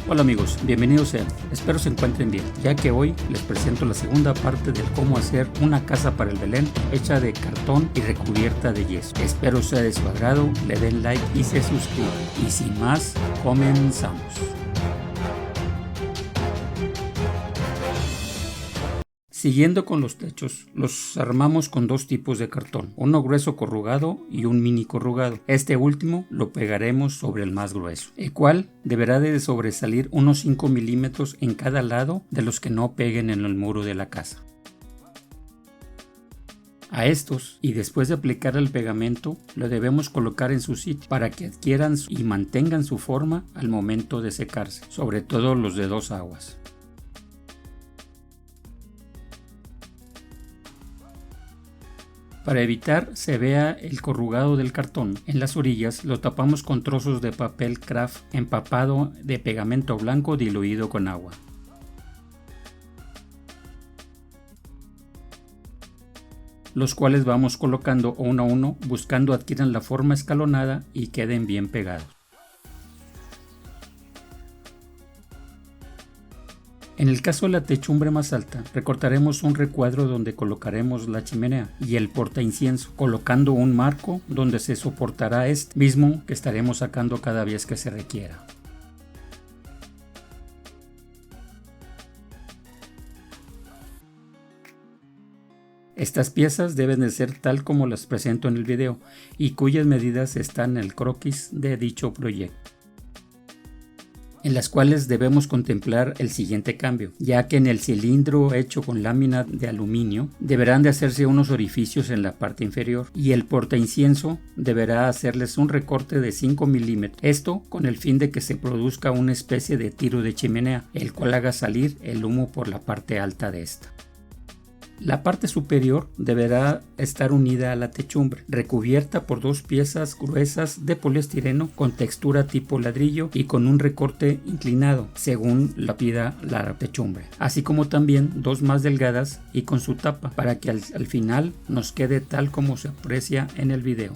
Hola amigos, bienvenidos sean, espero se encuentren bien, ya que hoy les presento la segunda parte del cómo hacer una casa para el Belén hecha de cartón y recubierta de yeso. Espero sea de su agrado, le den like y se suscriban. Y sin más, comenzamos. Siguiendo con los techos, los armamos con dos tipos de cartón, uno grueso corrugado y un mini corrugado. Este último lo pegaremos sobre el más grueso, el cual deberá de sobresalir unos 5 milímetros en cada lado de los que no peguen en el muro de la casa. A estos, y después de aplicar el pegamento, lo debemos colocar en su sitio para que adquieran y mantengan su forma al momento de secarse, sobre todo los de dos aguas. Para evitar se vea el corrugado del cartón, en las orillas lo tapamos con trozos de papel craft empapado de pegamento blanco diluido con agua. Los cuales vamos colocando uno a uno buscando adquieran la forma escalonada y queden bien pegados. En el caso de la techumbre más alta, recortaremos un recuadro donde colocaremos la chimenea y el portaincienso, colocando un marco donde se soportará este mismo que estaremos sacando cada vez que se requiera. Estas piezas deben de ser tal como las presento en el video y cuyas medidas están en el croquis de dicho proyecto, en las cuales debemos contemplar el siguiente cambio, ya que en el cilindro hecho con lámina de aluminio deberán de hacerse unos orificios en la parte inferior y el portaincienso deberá hacerles un recorte de 5 milímetros, esto con el fin de que se produzca una especie de tiro de chimenea, el cual haga salir el humo por la parte alta de esta. La parte superior deberá estar unida a la techumbre, recubierta por dos piezas gruesas de poliestireno con textura tipo ladrillo y con un recorte inclinado, según la pida la techumbre, así como también dos más delgadas y con su tapa, para que al final nos quede tal como se aprecia en el video.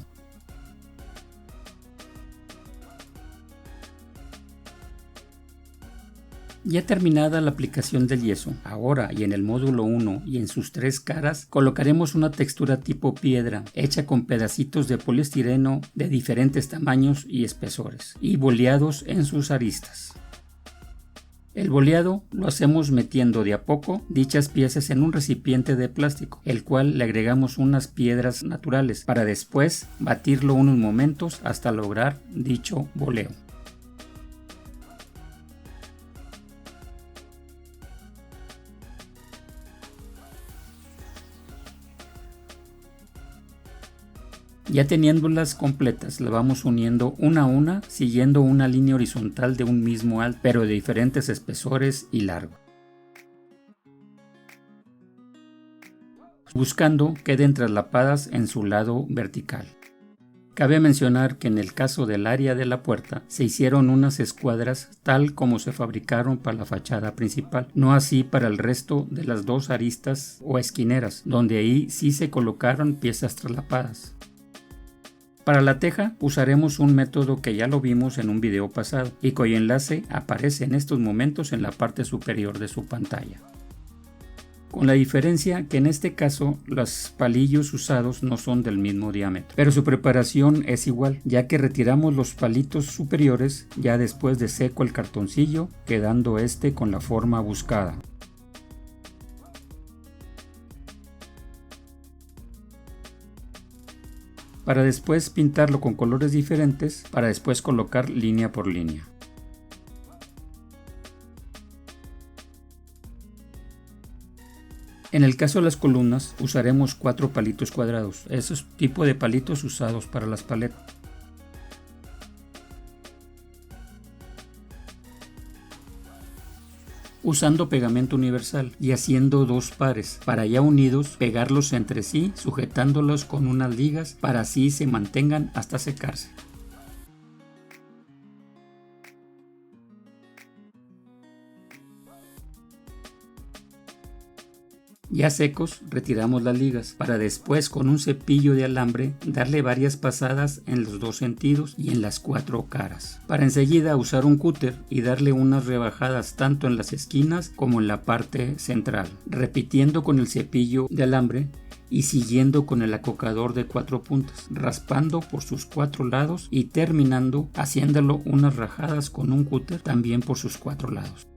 Ya terminada la aplicación del yeso, ahora y en el módulo 1 y en sus tres caras colocaremos una textura tipo piedra hecha con pedacitos de poliestireno de diferentes tamaños y espesores y boleados en sus aristas. El boleado lo hacemos metiendo de a poco dichas piezas en un recipiente de plástico, el cual le agregamos unas piedras naturales para después batirlo unos momentos hasta lograr dicho boleo. Ya teniéndolas completas, las vamos uniendo una a una, siguiendo una línea horizontal de un mismo alto, pero de diferentes espesores y largo, buscando queden traslapadas en su lado vertical. Cabe mencionar que en el caso del área de la puerta se hicieron unas escuadras tal como se fabricaron para la fachada principal, no así para el resto de las dos aristas o esquineras, donde ahí sí se colocaron piezas traslapadas. Para la teja usaremos un método que ya lo vimos en un video pasado y cuyo enlace aparece en estos momentos en la parte superior de su pantalla. Con la diferencia que en este caso los palillos usados no son del mismo diámetro, pero su preparación es igual, ya que retiramos los palitos superiores ya después de seco el cartoncillo, quedando este con la forma buscada. Para después pintarlo con colores diferentes, para después colocar línea por línea. En el caso de las columnas usaremos 4 palitos cuadrados, esos tipo de palitos usados para las paletas. Usando pegamento universal y haciendo dos pares para ya unidos pegarlos entre sí sujetándolos con unas ligas para así se mantengan hasta secarse. Ya secos, retiramos las ligas, para después con un cepillo de alambre darle varias pasadas en los dos sentidos y en las 4 caras, para enseguida usar un cúter y darle unas rebajadas tanto en las esquinas como en la parte central, repitiendo con el cepillo de alambre y siguiendo con el acocador de 4 puntas, raspando por sus 4 lados y terminando haciéndolo unas rajadas con un cúter también por sus 4 lados.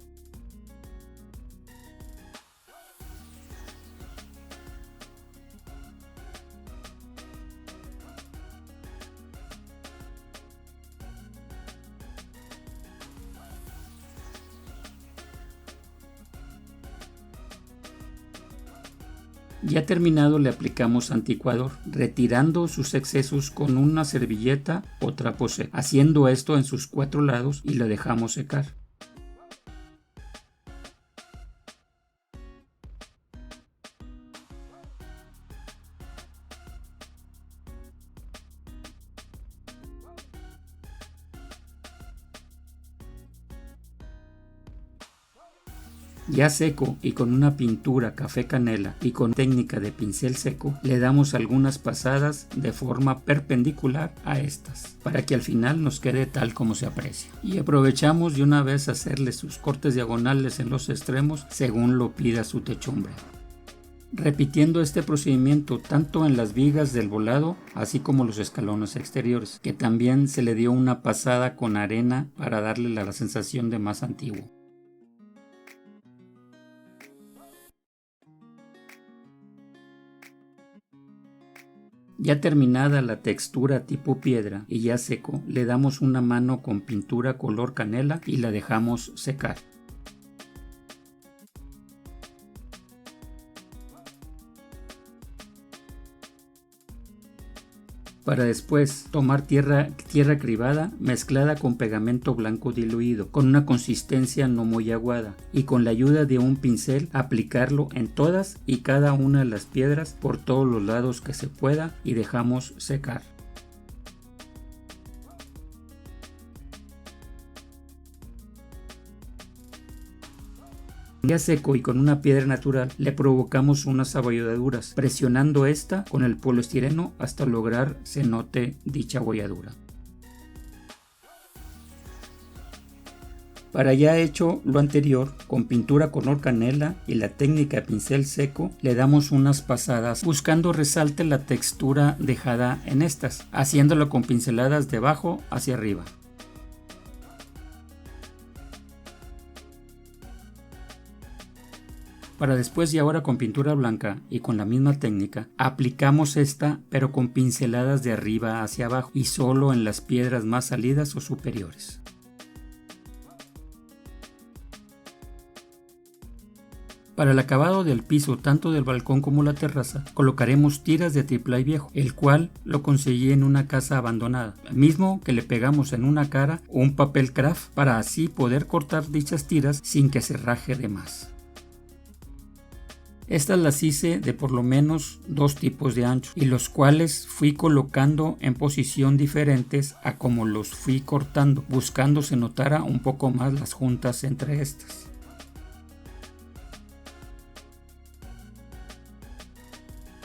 Ya terminado le aplicamos anticuador, retirando sus excesos con una servilleta o trapo seco, haciendo esto en sus 4 lados y lo dejamos secar. Ya seco y con una pintura café canela y con técnica de pincel seco, le damos algunas pasadas de forma perpendicular a estas, para que al final nos quede tal como se aprecia. Y aprovechamos de una vez hacerle sus cortes diagonales en los extremos según lo pida su techumbre. Repitiendo este procedimiento tanto en las vigas del volado así como los escalones exteriores, que también se le dio una pasada con arena para darle la sensación de más antiguo. Ya terminada la textura tipo piedra y ya seco, le damos una mano con pintura color canela y la dejamos secar. Para después tomar tierra cribada mezclada con pegamento blanco diluido, con una consistencia no muy aguada, y con la ayuda de un pincel aplicarlo en todas y cada una de las piedras por todos los lados que se pueda y dejamos secar. Ya seco y con una piedra natural le provocamos unas abolladuras, presionando esta con el poliestireno hasta lograr se note dicha abolladura. Para ya hecho lo anterior, con pintura color canela y la técnica pincel seco, le damos unas pasadas buscando resalte la textura dejada en estas, haciéndolo con pinceladas de abajo hacia arriba. Para después y ahora con pintura blanca y con la misma técnica, aplicamos esta pero con pinceladas de arriba hacia abajo y solo en las piedras más salidas o superiores. Para el acabado del piso tanto del balcón como la terraza, colocaremos tiras de triplay viejo, el cual lo conseguí en una casa abandonada, mismo que le pegamos en una cara un papel craft para así poder cortar dichas tiras sin que se raje de más. Estas las hice de por lo menos 2 tipos de ancho y los cuales fui colocando en posición diferentes a como los fui cortando, buscando se notara un poco más las juntas entre estas.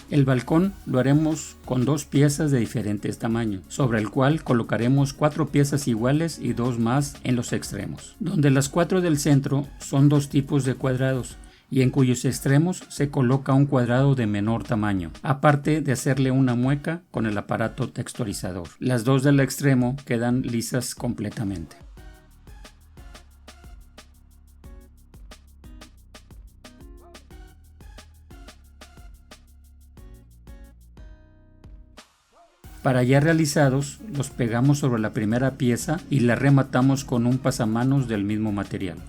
El balcón lo haremos con 2 piezas de diferentes tamaños, sobre el cual colocaremos 4 piezas iguales y 2 más en los extremos, donde las 4 del centro son 2 tipos de cuadrados, y en cuyos extremos se coloca un cuadrado de menor tamaño, aparte de hacerle una mueca con el aparato texturizador. Las 2 del extremo quedan lisas completamente. Para ya realizados, los pegamos sobre la primera pieza y la rematamos con un pasamanos del mismo material.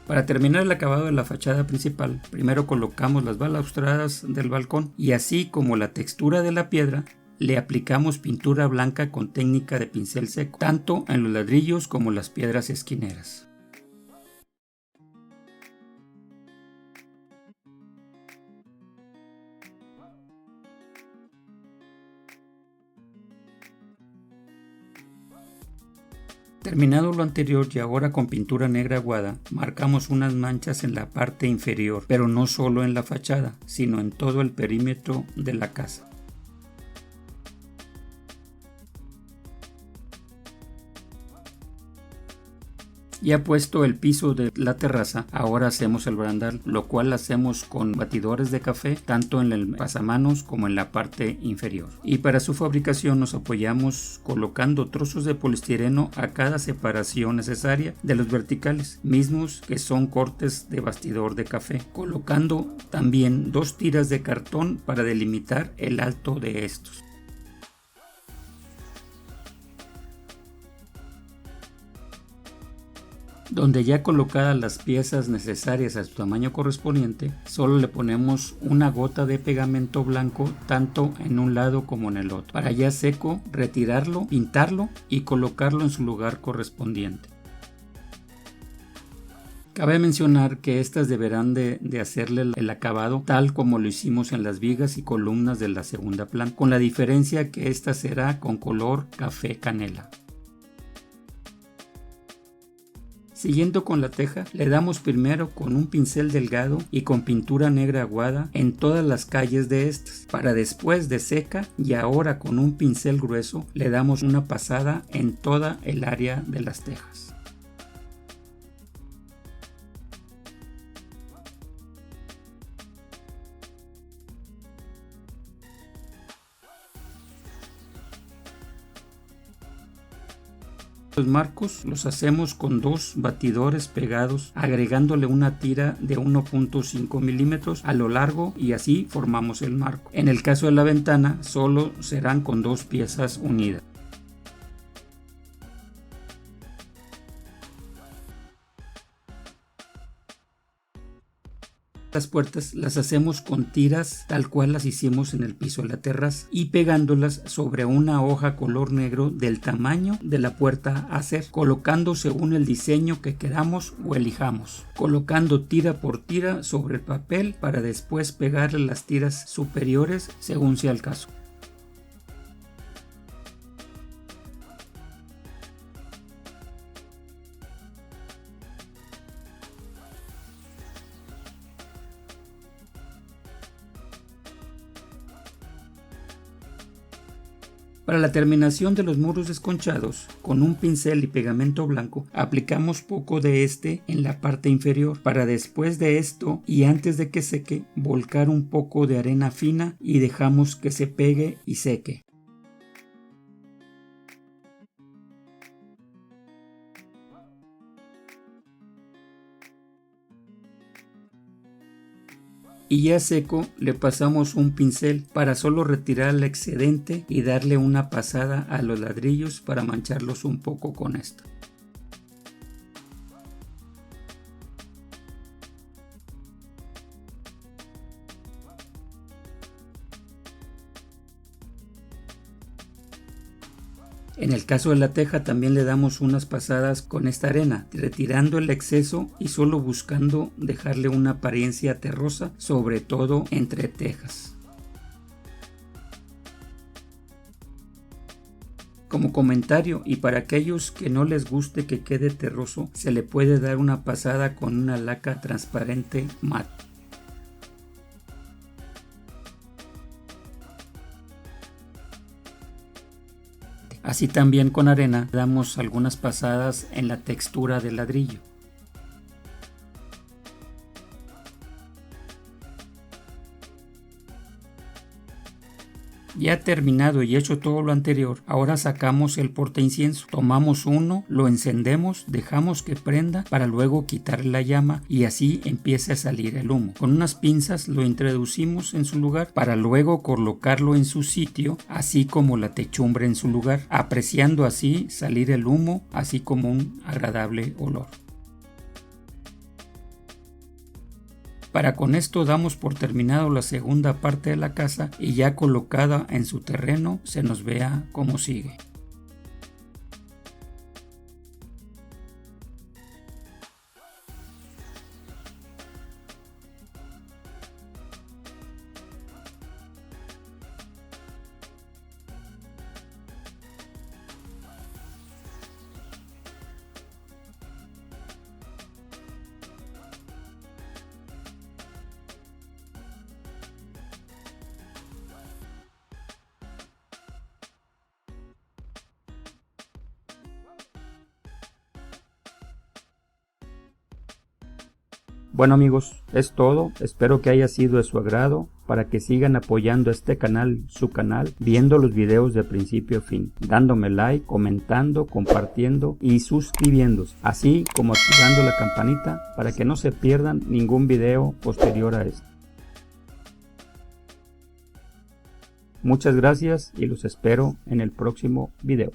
Para terminar el acabado de la fachada principal, primero colocamos las balaustradas del balcón y así como la textura de la piedra, le aplicamos pintura blanca con técnica de pincel seco, tanto en los ladrillos como las piedras esquineras. Terminado lo anterior y ahora con pintura negra aguada, marcamos unas manchas en la parte inferior, pero no solo en la fachada, sino en todo el perímetro de la casa. Ya puesto el piso de la terraza, ahora hacemos el barandal, lo cual hacemos con batidores de café, tanto en el pasamanos como en la parte inferior. Y para su fabricación nos apoyamos colocando trozos de poliestireno a cada separación necesaria de los verticales, mismos que son cortes de bastidor de café, colocando también 2 tiras de cartón para delimitar el alto de estos. Donde ya colocadas las piezas necesarias a su tamaño correspondiente, solo le ponemos una gota de pegamento blanco tanto en un lado como en el otro. Para ya seco, retirarlo, pintarlo y colocarlo en su lugar correspondiente. Cabe mencionar que estas deberán de hacerle el acabado tal como lo hicimos en las vigas y columnas de la segunda planta, con la diferencia que esta será con color café canela. Siguiendo con la teja, le damos primero con un pincel delgado y con pintura negra aguada en todas las calles de estas, para después de seca y ahora con un pincel grueso le damos una pasada en toda el área de las tejas. Los marcos los hacemos con 2 batidores pegados, agregándole una tira de 1.5 milímetros a lo largo y así formamos el marco. En el caso de la ventana solo serán con 2 piezas unidas. Las puertas las hacemos con tiras tal cual las hicimos en el piso de la terraza y pegándolas sobre una hoja color negro del tamaño de la puerta a hacer, colocando según el diseño que queramos o elijamos, colocando tira por tira sobre el papel para después pegarle las tiras superiores según sea el caso. Para la terminación de los muros desconchados, con un pincel y pegamento blanco, aplicamos poco de este en la parte inferior, para después de esto y antes de que seque, volcar un poco de arena fina y dejamos que se pegue y seque. Y ya seco le pasamos un pincel para solo retirar el excedente y darle una pasada a los ladrillos para mancharlos un poco con esto. En el caso de la teja también le damos unas pasadas con esta arena, retirando el exceso y solo buscando dejarle una apariencia terrosa, sobre todo entre tejas. Como comentario y para aquellos que no les guste que quede terroso, se le puede dar una pasada con una laca transparente mate. Así también con arena damos algunas pasadas en la textura del ladrillo. Ya terminado y hecho todo lo anterior, ahora sacamos el portaincienso, tomamos uno, lo encendemos, dejamos que prenda para luego quitar la llama y así empieza a salir el humo. Con unas pinzas lo introducimos en su lugar para luego colocarlo en su sitio, así como la techumbre en su lugar, apreciando así salir el humo, así como un agradable olor. Para con esto damos por terminado la segunda parte de la casa y ya colocada en su terreno se nos vea como sigue. Bueno amigos, es todo, espero que haya sido de su agrado, para que sigan apoyando este canal, su canal, viendo los videos de principio a fin, dándome like, comentando, compartiendo y suscribiéndose, así como activando la campanita para que no se pierdan ningún video posterior a este. Muchas gracias y los espero en el próximo video.